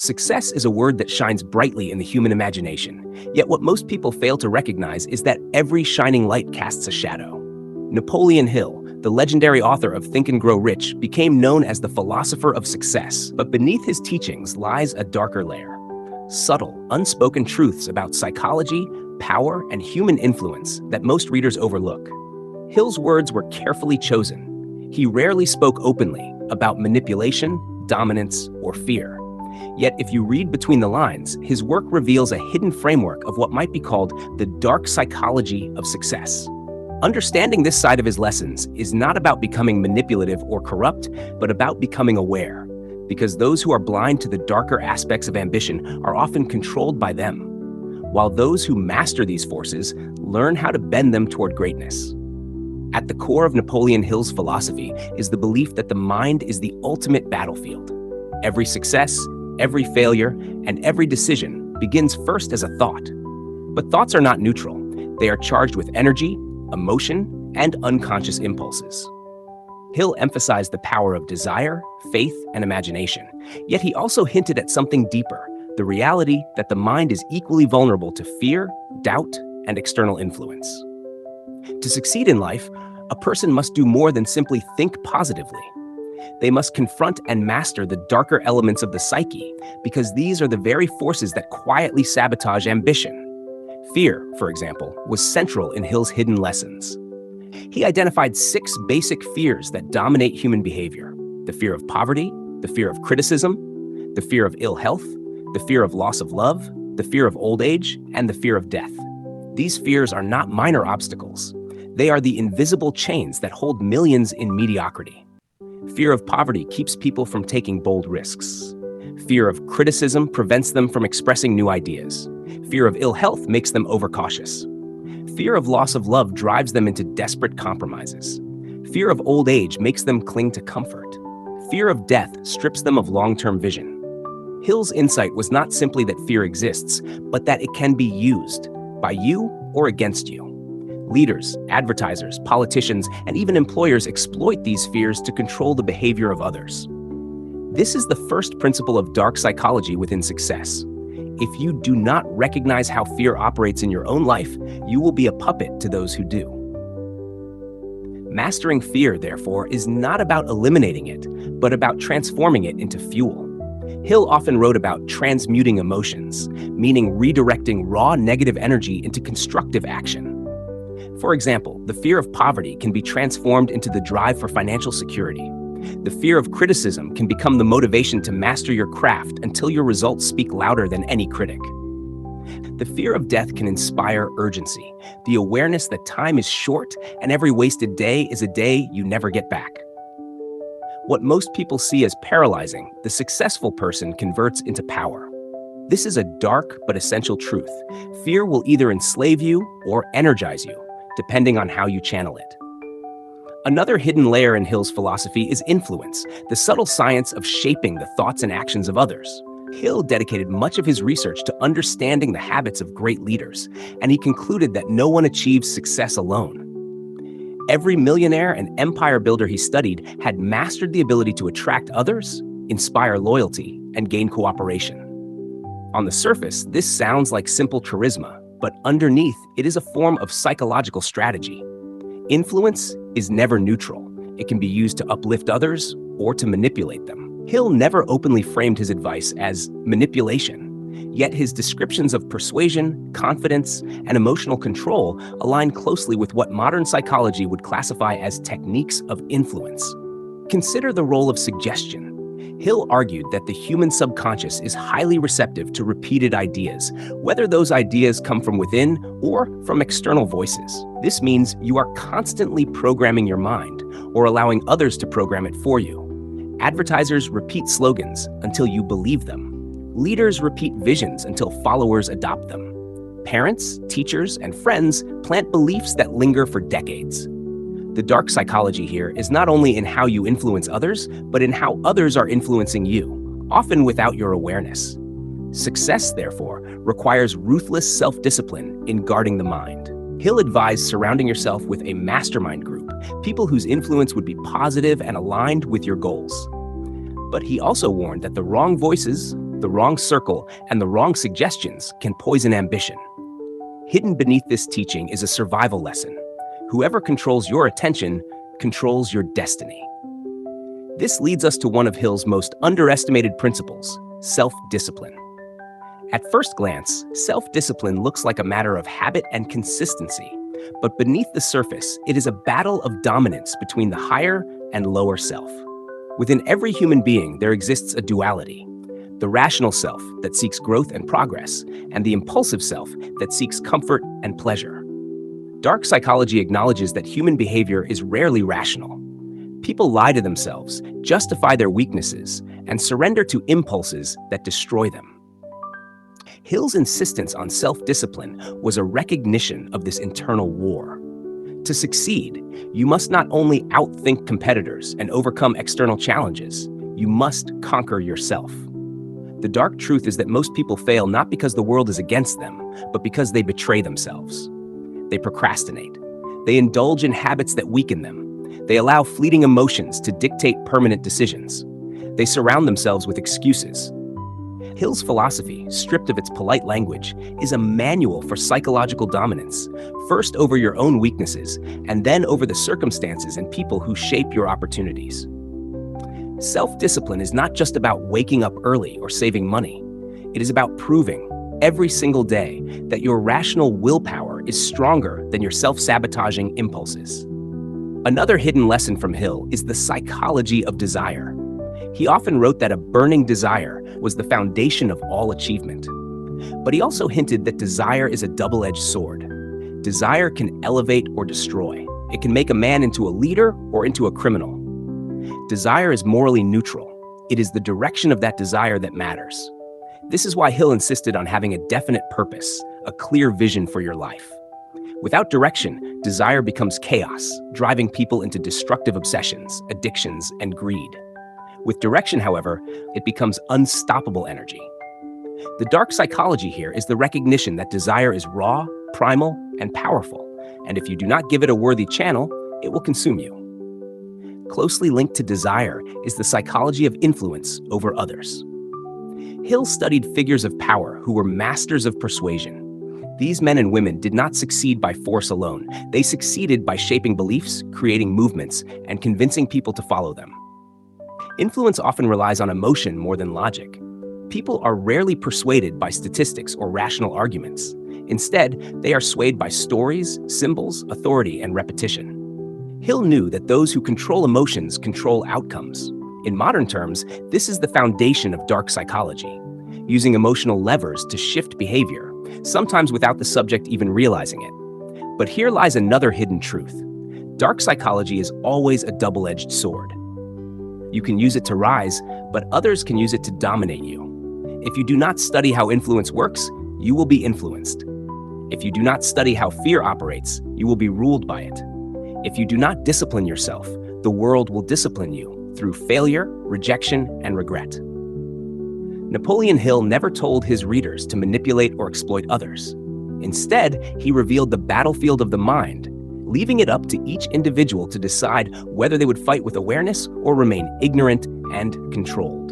Success is a word that shines brightly in the human imagination, yet what most people fail to recognize is that every shining light casts a shadow. Napoleon Hill, the legendary author of Think and Grow Rich, became known as the philosopher of success, but beneath his teachings lies a darker layer. Subtle, unspoken truths about psychology, power, and human influence that most readers overlook. Hill's words were carefully chosen. He rarely spoke openly about manipulation, dominance, or fear. Yet, if you read between the lines, his work reveals a hidden framework of what might be called the dark psychology of success. Understanding this side of his lessons is not about becoming manipulative or corrupt, but about becoming aware, because those who are blind to the darker aspects of ambition are often controlled by them, while those who master these forces learn how to bend them toward greatness. At the core of Napoleon Hill's philosophy is the belief that the mind is the ultimate battlefield. Every success, every failure, and every decision begins first as a thought. But thoughts are not neutral. They are charged with energy, emotion, and unconscious impulses. Hill emphasized the power of desire, faith, and imagination, yet he also hinted at something deeper, the reality that the mind is equally vulnerable to fear, doubt, and external influence. To succeed in life, a person must do more than simply think positively. They must confront and master the darker elements of the psyche, because these are the very forces that quietly sabotage ambition. Fear, for example, was central in Hill's hidden lessons. He identified 6 basic fears that dominate human behavior: the fear of poverty, the fear of criticism, the fear of ill health, the fear of loss of love, the fear of old age, and the fear of death. These fears are not minor obstacles. They are the invisible chains that hold millions in mediocrity. Fear of poverty keeps people from taking bold risks. Fear of criticism prevents them from expressing new ideas. Fear of ill health makes them overcautious. Fear of loss of love drives them into desperate compromises. Fear of old age makes them cling to comfort. Fear of death strips them of long-term vision. Hill's insight was not simply that fear exists, but that it can be used by you or against you. Leaders, advertisers, politicians, and even employers exploit these fears to control the behavior of others. This is the first principle of dark psychology within success. If you do not recognize how fear operates in your own life, you will be a puppet to those who do. Mastering fear, therefore, is not about eliminating it, but about transforming it into fuel. Hill often wrote about transmuting emotions, meaning redirecting raw negative energy into constructive action. For example, the fear of poverty can be transformed into the drive for financial security. The fear of criticism can become the motivation to master your craft until your results speak louder than any critic. The fear of death can inspire urgency, the awareness that time is short and every wasted day is a day you never get back. What most people see as paralyzing, the successful person converts into power. This is a dark but essential truth. Fear will either enslave you or energize you, depending on how you channel it. Another hidden layer in Hill's philosophy is influence, the subtle science of shaping the thoughts and actions of others. Hill dedicated much of his research to understanding the habits of great leaders, and he concluded that no one achieves success alone. Every millionaire and empire builder he studied had mastered the ability to attract others, inspire loyalty, and gain cooperation. On the surface, this sounds like simple charisma, but underneath, it is a form of psychological strategy. Influence is never neutral. It can be used to uplift others or to manipulate them. Hill never openly framed his advice as manipulation, yet his descriptions of persuasion, confidence, and emotional control align closely with what modern psychology would classify as techniques of influence. Consider the role of suggestion. Hill argued that the human subconscious is highly receptive to repeated ideas, whether those ideas come from within or from external voices. This means you are constantly programming your mind or allowing others to program it for you. Advertisers repeat slogans until you believe them. Leaders repeat visions until followers adopt them. Parents, teachers, and friends plant beliefs that linger for decades. The dark psychology here is not only in how you influence others, but in how others are influencing you, often without your awareness. Success, therefore, requires ruthless self-discipline in guarding the mind. Hill advised surrounding yourself with a mastermind group, people whose influence would be positive and aligned with your goals. But he also warned that the wrong voices The wrong circle and the wrong suggestions can poison ambition. Hidden beneath this teaching is a survival lesson. Whoever controls your attention controls your destiny. This leads us to one of Hill's most underestimated principles, self-discipline. At first glance, self-discipline looks like a matter of habit and consistency, but beneath the surface, it is a battle of dominance between the higher and lower self. Within every human being, there exists a duality: the rational self that seeks growth and progress, and the impulsive self that seeks comfort and pleasure. Dark psychology acknowledges that human behavior is rarely rational. People lie to themselves, justify their weaknesses, and surrender to impulses that destroy them. Hill's insistence on self-discipline was a recognition of this internal war. To succeed, you must not only outthink competitors and overcome external challenges, you must conquer yourself. The dark truth is that most people fail not because the world is against them, but because they betray themselves. They procrastinate. They indulge in habits that weaken them. They allow fleeting emotions to dictate permanent decisions. They surround themselves with excuses. Hill's philosophy, stripped of its polite language, is a manual for psychological dominance, first over your own weaknesses, and then over the circumstances and people who shape your opportunities. Self-discipline is not just about waking up early or saving money. It is about proving, every single day, that your rational willpower is stronger than your self-sabotaging impulses. Another hidden lesson from Hill is the psychology of desire. He often wrote that a burning desire was the foundation of all achievement. But he also hinted that desire is a double-edged sword. Desire can elevate or destroy. It can make a man into a leader or into a criminal. Desire is morally neutral. It is the direction of that desire that matters. This is why Hill insisted on having a definite purpose, a clear vision for your life. Without direction, desire becomes chaos, driving people into destructive obsessions, addictions, and greed. With direction, however, it becomes unstoppable energy. The dark psychology here is the recognition that desire is raw, primal, and powerful, and if you do not give it a worthy channel, it will consume you. Closely linked to desire is the psychology of influence over others. Hill studied figures of power who were masters of persuasion. These men and women did not succeed by force alone. They succeeded by shaping beliefs, creating movements, and convincing people to follow them. Influence often relies on emotion more than logic. People are rarely persuaded by statistics or rational arguments. Instead, they are swayed by stories, symbols, authority, and repetition. Hill knew that those who control emotions control outcomes. In modern terms, this is the foundation of dark psychology, using emotional levers to shift behavior, sometimes without the subject even realizing it. But here lies another hidden truth. Dark psychology is always a double-edged sword. You can use it to rise, but others can use it to dominate you. If you do not study how influence works, you will be influenced. If you do not study how fear operates, you will be ruled by it. If you do not discipline yourself, the world will discipline you through failure, rejection, and regret. Napoleon Hill never told his readers to manipulate or exploit others. Instead, he revealed the battlefield of the mind, leaving it up to each individual to decide whether they would fight with awareness or remain ignorant and controlled.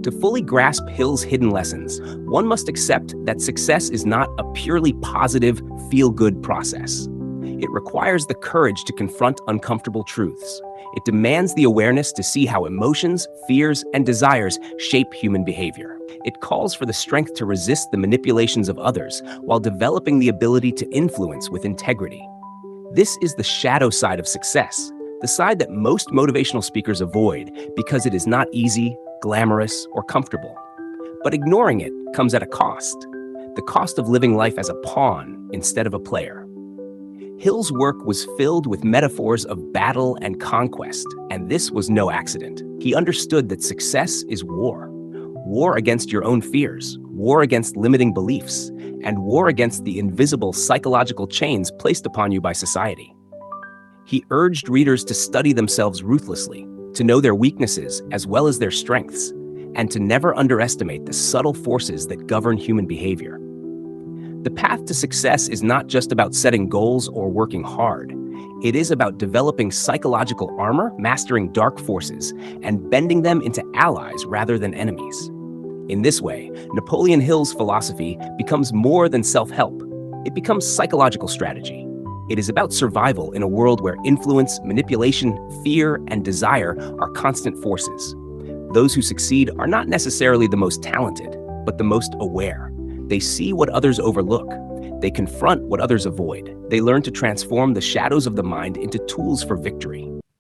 To fully grasp Hill's hidden lessons, one must accept that success is not a purely positive, feel-good process. It requires the courage to confront uncomfortable truths. It demands the awareness to see how emotions, fears, and desires shape human behavior. It calls for the strength to resist the manipulations of others while developing the ability to influence with integrity. This is the shadow side of success, the side that most motivational speakers avoid because it is not easy, glamorous, or comfortable. But ignoring it comes at a cost, the cost of living life as a pawn instead of a player. Hill's work was filled with metaphors of battle and conquest, and this was no accident. He understood that success is war. War against your own fears, war against limiting beliefs, and war against the invisible psychological chains placed upon you by society. He urged readers to study themselves ruthlessly, to know their weaknesses as well as their strengths, and to never underestimate the subtle forces that govern human behavior. The path to success is not just about setting goals or working hard. It is about developing psychological armor, mastering dark forces, and bending them into allies rather than enemies. In this way, Napoleon Hill's philosophy becomes more than self-help. It becomes psychological strategy. It is about survival in a world where influence, manipulation, fear, and desire are constant forces. Those who succeed are not necessarily the most talented, but the most aware. They see what others overlook. They confront what others avoid. They learn to transform the shadows of the mind into tools for victory.